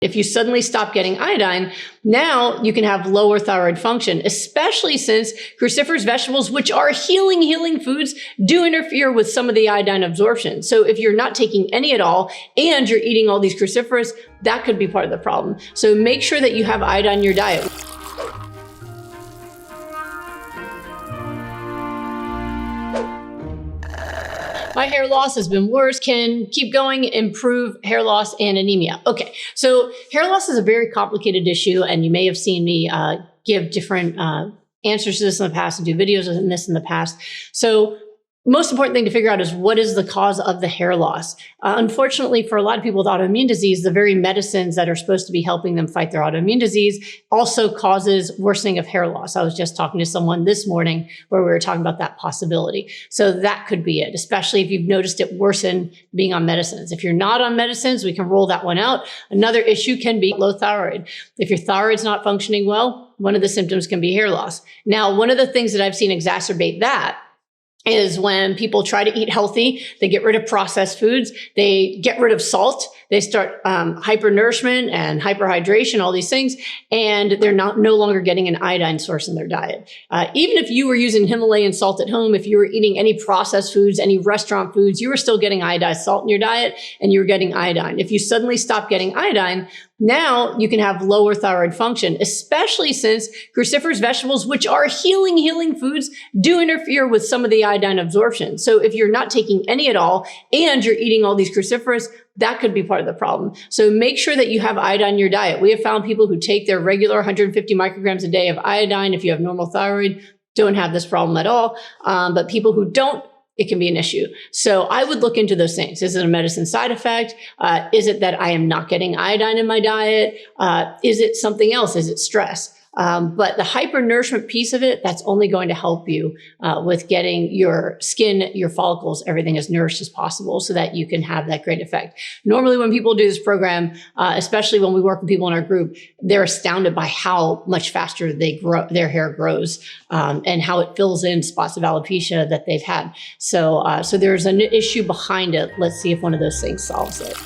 If you suddenly stop getting iodine, now you can have lower thyroid function, especially since cruciferous vegetables, which are healing foods, do interfere with some of the iodine absorption. So if you're not taking any at all and you're eating all these cruciferous, that could be part of the problem. So make sure that you have iodine in your diet. My hair loss has been worse. Can keep going, improve hair loss and anemia. Okay, so hair loss is a very complicated issue, and you may have seen me give different answers to this in the past and do videos on this in the past. So most important thing to figure out is what is the cause of the hair loss. Unfortunately, for a lot of people with autoimmune disease, the very medicines that are supposed to be helping them fight their autoimmune disease also causes worsening of hair loss. I was just talking to someone this morning where we were talking about that possibility. So that could be it, especially if you've noticed it worsen being on medicines. If you're not on medicines, we can roll that one out. Another issue can be low thyroid. If your thyroid's not functioning well, one of the symptoms can be hair loss. Now, one of the things that I've seen exacerbate that is when people try to eat healthy, they get rid of processed foods, they get rid of salt, they start hypernourishment and hyperhydration, all these things, and they're no longer getting an iodine source in their diet. Even if you were using Himalayan salt at home, if you were eating any processed foods, any restaurant foods, you were still getting iodized salt in your diet and you were getting iodine. If you suddenly stop getting iodine, now you can have lower thyroid function, especially since cruciferous vegetables, which are healing foods, do interfere with some of the iodine absorption. So if you're not taking any at all and you're eating all these cruciferous, that could be part of the problem. So make sure that you have iodine in your diet. We have found people who take their regular 150 micrograms a day of iodine, if you have normal thyroid, don't have this problem at all. But people who don't, it can be an issue. So I would look into those things. Is it a medicine side effect? Is it that I am not getting iodine in my diet? Is it something else? Is it stress? But the hypernourishment piece of it, that's only going to help you with getting your skin, your follicles, everything as nourished as possible so that you can have that great effect. Normally when people do this program, especially when we work with people in our group, they're astounded by how much faster they grow, their hair grows, and how it fills in spots of alopecia that they've had. So there's an issue behind it. Let's see if one of those things solves it.